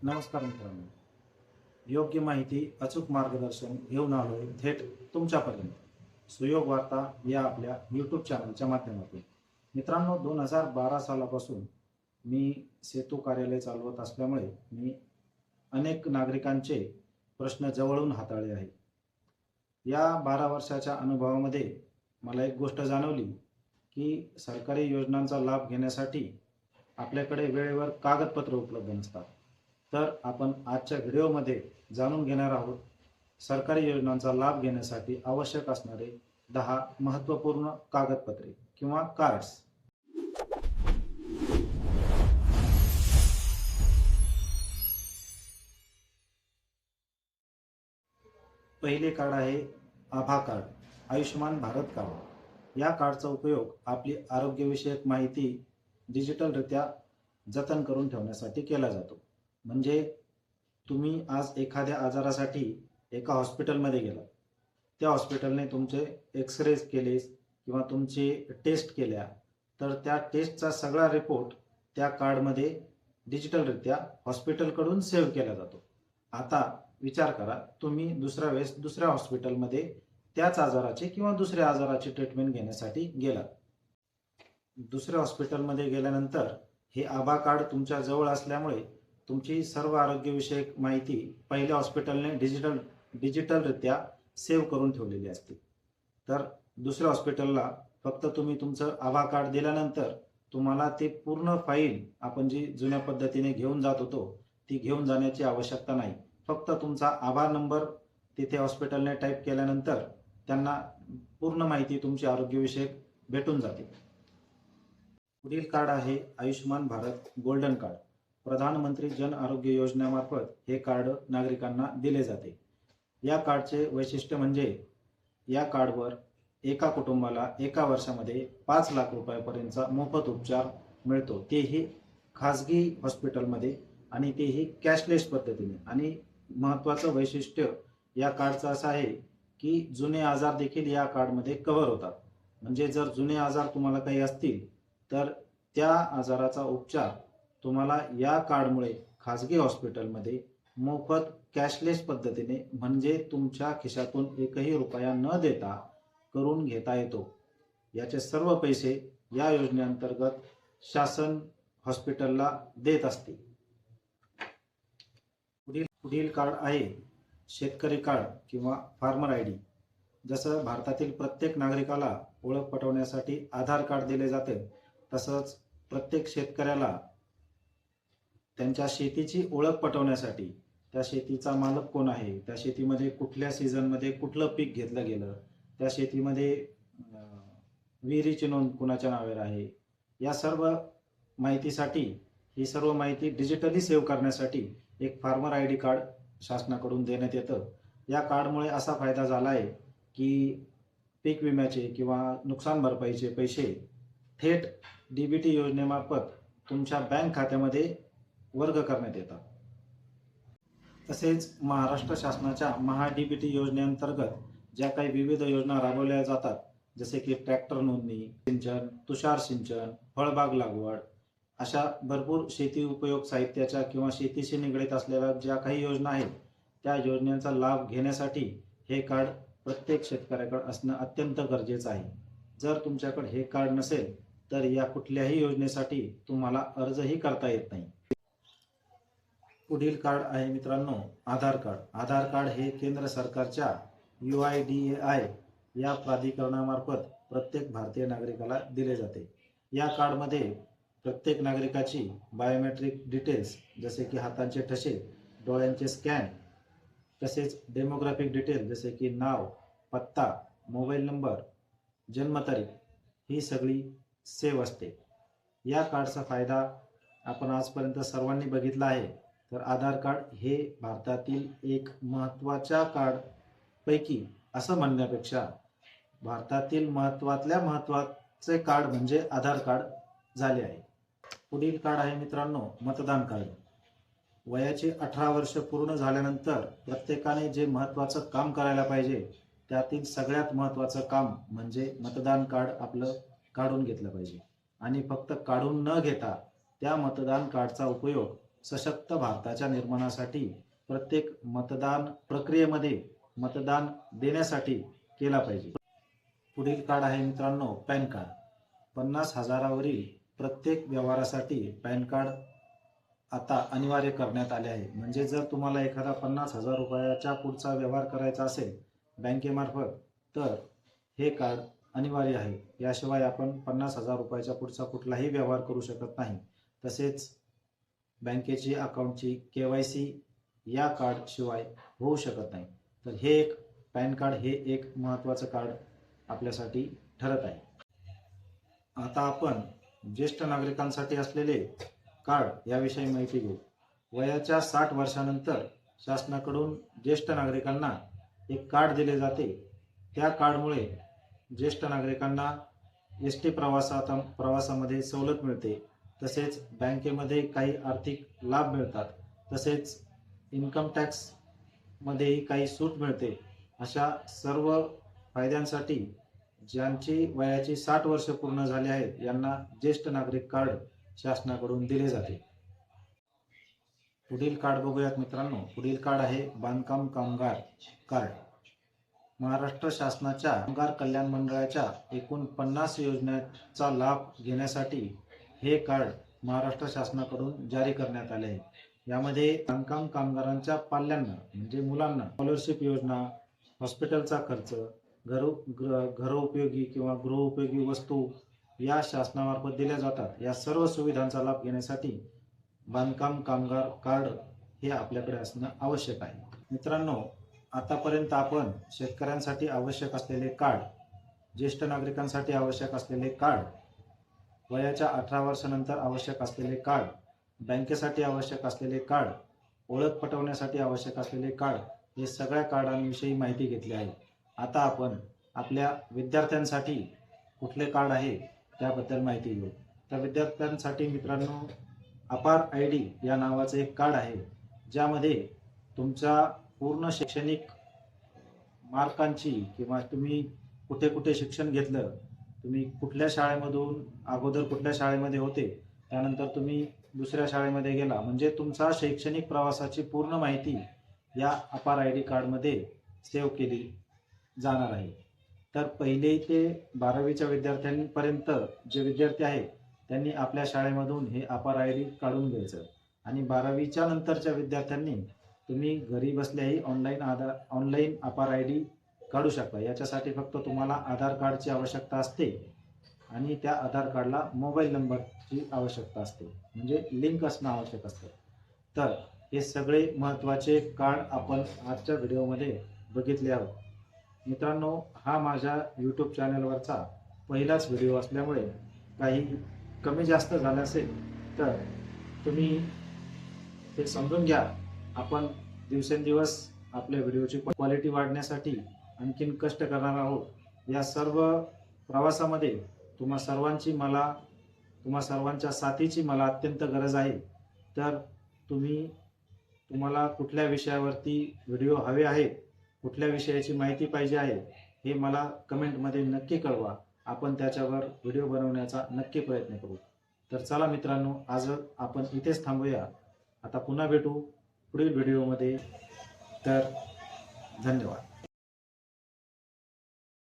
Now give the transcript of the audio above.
नमस्कार मित्रांनो, योग्य माहिती अचूक मार्गदर्शन घेऊन आलो थेट तुमच्यापर्यंत सुयोग वार्ता या आपल्या यूट्यूब चॅनलच्या माध्यमातून. मित्रांनो, 2012 सालापासून मी सेतू कार्यालय चालवत असल्यामुळे मी अनेक नागरिकांचे प्रश्न जवळून हाताळले आहे. या 12 वर्षाच्या अनुभवामध्ये मला एक गोष्ट जाणवली की सरकारी योजनांचा लाभ घेण्यासाठी आपल्याकडे वेळेवर कागदपत्र उपलब्ध नसतात. तर आपण आजच्या व्हिडिओमध्ये जाणून घेणार आहोत सरकारी योजनांचा लाभ घेण्यासाठी आवश्यक असणारे 10 महत्त्वपूर्ण कागदपत्रे किंवा कार्ड्स. पहिले कार्ड आहे आभा कार्ड, आयुष्यमान भारत कार्ड. या कार्डचा उपयोग आपली आरोग्यविषयक माहिती डिजिटलरित्या जतन करून ठेवण्यासाठी केला जातो. म्हणजे तुम्ही आज एखाद्या आजारासाठी एका हॉस्पिटलमध्ये गेला, त्या हॉस्पिटलने तुमचे एक्सरेज केले किंवा तुमची टेस्ट केल्या, तर त्या टेस्टचा सगळा रिपोर्ट त्या कार्डमध्ये डिजिटलरित्या हॉस्पिटलकडून सेव्ह केला जातो. आता विचार करा, तुम्ही दुसऱ्या वेळेस दुसऱ्या हॉस्पिटलमध्ये त्याच आजाराची किंवा दुसऱ्या आजाराची ट्रीटमेंट घेण्यासाठी गेला. दुसऱ्या हॉस्पिटलमध्ये गेल्यानंतर हे आभा कार्ड तुमच्या जवळ असल्यामुळे तुमची सर्व आरोग्यविषयक माहिती पहिल्या हॉस्पिटलने डिजिटलरित्या सेव्ह करून ठेवलेली असते. तर दुसऱ्या हॉस्पिटलला फक्त तुम्ही तुमचं आभा कार्ड दिल्यानंतर तुम्हाला ते पूर्ण फाईल आपण जी जुन्या पद्धतीने घेऊन जात होतो ती घेऊन जाण्याची आवश्यकता नाही. फक्त तुमचा आभार नंबर तिथे हॉस्पिटलने टाईप केल्यानंतर त्यांना पूर्ण माहिती तुमची आरोग्यविषयक भेटून जाते. पुढील कार्ड आहे आयुष्यमान भारत गोल्डन कार्ड. प्रधानमंत्री जन आरोग्य योजनेमार्फत हे कार्ड नागरिकांना दिले जाते. या कार्डचे वैशिष्ट्य म्हणजे या कार्डवर एका कुटुंबाला एका वर्षामध्ये 5 लाख रुपयापर्यंतचा मोफत उपचार मिळतो, तेही खाजगी हॉस्पिटलमध्ये आणि तेही कॅशलेस पद्धतीने. आणि महत्त्वाचं वैशिष्ट्य या कार्डचं असं आहे की जुने आजार देखील या कार्डमध्ये कव्हर होतात. म्हणजे जर जुने आजार तुम्हाला काही असतील तर त्या आजाराचा उपचार तुम्हाला या कार्डमुळे खाजगी हॉस्पिटलमध्ये मोफत कॅशलेस पद्धतीने, म्हणजे तुमच्या खिशातून एकही रुपया न देता करून घेता येतो. याचे सर्व पैसे या योजनेअंतर्गत शासन हॉस्पिटलला देत असते. पुढील कार्ड आहे शेतकरी कार्ड किंवा फार्मर आय डी. जसं भारतातील प्रत्येक नागरिकाला ओळख पटवण्यासाठी आधार कार्ड दिले जाते, तसंच प्रत्येक शेतकऱ्याला त्यांच्या शेतीची ओळख पटवण्यासाठी, त्या शेतीचा मालक कोण आहे, त्या शेतीमध्ये कुठल्या सीझनमध्ये कुठलं पीक घेतलं गेलं, त्या शेतीमध्ये विहिरीची नोंद कुणाच्या नावावर आहे, या सर्व माहितीसाठी, ही सर्व माहिती डिजिटली सेव्ह करण्यासाठी एक फार्मर आय डी कार्ड शासनाकडून देण्यात येतं. या कार्डमुळे असा फायदा झाला आहे की पीक विम्याचे किंवा नुकसान भरपाईचे पैसे थेट DBT योजनेमार्फत तुमच्या बँक खात्यामध्ये वर्ग करण्यात येतात. तसेच महाराष्ट्र शासनाच्या DBT योजनेअंतर्गत ज्या काही विविध योजना राबवल्या जातात, जसे की ट्रॅक्टर नोंदणी, सिंचन, तुषार सिंचन, फळबाग लागवड, अशा भरपूर शेती उपयोग साहित्याच्या किंवा शेतीशी निगडीत असलेल्या ज्या काही योजना आहेत, त्या योजनांचा लाभ घेण्यासाठी हे कार्ड प्रत्येक शेतकऱ्याकडे असणं अत्यंत गरजेचं आहे. जर तुमच्याकडे हे कार्ड नसेल तर या कुठल्याही योजनेसाठी तुम्हाला अर्जही करता येत नाही. पुढील कार्ड आहे मित्रांनो आधार कार्ड. आधार कार्ड हे केंद्र सरकारच्या UIDAI या प्राधिकरणामार्फत प्रत्येक भारतीय नागरिकाला दिले जाते. या कार्डमध्ये प्रत्येक नागरिकाची बायोमेट्रिक डिटेल्स, जसे की हातांचे ठसे, डोळ्यांचे स्कॅन, तसेच डेमोग्राफिक डिटेल जसे की नाव, पत्ता, मोबाईल नंबर, जन्मतारीख, ही सगळी सेव्ह असते. या कार्डचा फायदा आपण आजपर्यंत सर्वांनी बघितला आहे. तर आधार कार्ड हे भारतातील एक महत्त्वाच्या कार्डपैकी असं म्हणण्यापेक्षा भारतातील महत्त्वातल्या महत्त्वाचे कार्ड म्हणजे आधार कार्ड झाले आहे. पुढील कार्ड आहे मित्रांनो मतदान कार्ड. वयाचे 18 वर्ष पूर्ण झाल्यानंतर प्रत्येकाने जे महत्त्वाचं काम करायला पाहिजे त्यातील सगळ्यात महत्त्वाचं काम म्हणजे मतदान कार्ड आपलं काढून घेतलं पाहिजे. आणि फक्त काढून न घेता त्या मतदान कार्डचा उपयोग सशक्त भारताच्या निर्माणासाठी प्रत्येक मतदान प्रक्रियेमध्ये मतदान देण्यासाठी केला पाहिजे। पुढील कार्ड आहे मित्रांनो पॅन कार्ड। 50,000वरील प्रत्येक व्यवहारासाठी पॅन कार्ड आता अनिवार्य करण्यात आले आहे। म्हणजे जर तुम्हाला एखादा 50,000 रुपयाच्या पुढचा व्यवहार करायचा असेल बँकेमार्फत तर हे कार्ड अनिवार्य आहे। याशिवाय आपण 50,000 रुपयाच्या पुढचा कुठलाही व्यवहार करू शकत नाही। तसेच बँकेची अकाउंटची KYC या कार्ड शिवाय होऊ शकत नाही। तर हे एक पॅन कार्ड हे एक महत्त्वाचं कार्ड आपल्यासाठी ठरत आहे। आता आपण ज्येष्ठ नागरिकांसाठी असलेले कार्ड याविषयी माहिती घेऊ। वयाच्या 60 वर्षानंतर शासनाकडून ज्येष्ठ नागरिकांना एक कार्ड दिले जाते। त्या कार्डमुळे ज्येष्ठ नागरिकांना ST प्रवासामध्ये सवलत मिळते। तसेच बँकेमध्ये काही आर्थिक लाभ मिळतात। तसेच इन्कम टॅक्स मध्येही काही सूट मिळते। अशा सर्व फायद्यांसाठी ज्यांची वयाची 60 वर्ष पूर्ण झाली आहेत यांना ज्येष्ठ नागरिक कार्ड शासनाकडून दिले जाते। पुढील कार्ड बघूयात मित्रांनो। पुढील कार्ड आहे बांधकाम कामगार कार्ड। महाराष्ट्र शासनाच्या कामगार कल्याण मंडळाच्या एकूण 50 योजनांचा लाभ घेण्यासाठी हे कार्ड महाराष्ट्र शासनाकडून जारी करण्यात आले आहे। यामध्ये बांधकाम कामगारांच्या पाल्यांना म्हणजे मुलांना स्कॉलरशिप योजना, हॉस्पिटलचा खर्च, घरोपयोगी किंवा गृहोपयोगी वस्तू या शासनामार्फत दिल्या जातात। या सर्व सुविधांचा लाभ घेण्यासाठी बांधकाम कामगार कार्ड हे आपल्याकडे असणं आवश्यक आहे। मित्रांनो, आतापर्यंत आपण शेतकऱ्यांसाठी आवश्यक असलेले कार्ड, ज्येष्ठ नागरिकांसाठी आवश्यक असलेले कार्ड, वयाच्या 18 वर्षानंतर आवश्यक असलेले कार्ड, बँकेसाठी आवश्यक असलेले कार्ड, ओळख पटवण्यासाठी आवश्यक असलेले कार्ड हे सगळ्या कार्डांविषयी माहिती घेतली आहे। आता आपण आपल्या विद्यार्थ्यांसाठी कुठले कार्ड आहे त्याबद्दल माहिती घेऊ। तर विद्यार्थ्यांसाठी मित्रांनो अपार ID या नावाचे एक कार्ड आहे, ज्यामध्ये तुमच्या पूर्ण शैक्षणिक मार्कांची किंवा तुम्ही कुठे कुठे शिक्षण घेतलं, तुम्ही कुठल्या शाळेमधून अगोदर कुठल्या शाळेमध्ये होते, त्यानंतर तुम्ही दुसऱ्या शाळेमध्ये गेला, म्हणजे तुमचा शैक्षणिक प्रवासाची पूर्ण माहिती या अपार ID कार्डमध्ये सेव्ह केली जाणार आहे। तर पहिली ते 12वीच्या विद्यार्थ्यांपर्यंत जे विद्यार्थी आहेत त्यांनी आपल्या शाळेमधून हे अपार ID काढून घ्यायचं आणि 12वीच्या नंतरच्या विद्यार्थ्यांनी तुम्ही घरी बसल्याही ऑनलाईन अपार ID काढू शकता। याच्यासाठी फक्त तुम्हाला आधार कार्डची आवश्यकता असते आणि त्या आधार कार्डला मोबाईल नंबरची आवश्यकता असते, म्हणजे लिंक असणं आवश्यक असतं। तर हे सगळे महत्त्वाचे कार्ड आपण आजच्या व्हिडिओमध्ये बघितले आहोत। मित्रांनो, हा माझ्या YouTube चॅनलवरचा पहिलाच व्हिडिओ असल्यामुळे काही कमी जास्त झालं असेल तर तुम्ही ते समजून घ्या। आपण दिवसेंदिवस आपल्या व्हिडिओची क्वालिटी वाढण्यासाठी आणखीन कष्ट करणार आहोत। या सर्व प्रवासामध्ये तुम्हा सर्वांच्या साथीची मला अत्यंत गरज आहे। तर तुम्हाला कुठल्या विषयावरती व्हिडिओ हवे आहेत, कुठल्या विषयाची माहिती पाहिजे आहे हे मला कमेंटमध्ये नक्की कळवा। आपण त्याच्यावर व्हिडिओ बनवण्याचा नक्की प्रयत्न करू। तर चला मित्रांनो, आज आपण इथेच थांबूया। आता पुन्हा भेटू पुढील व्हिडिओमध्ये। तर धन्यवाद।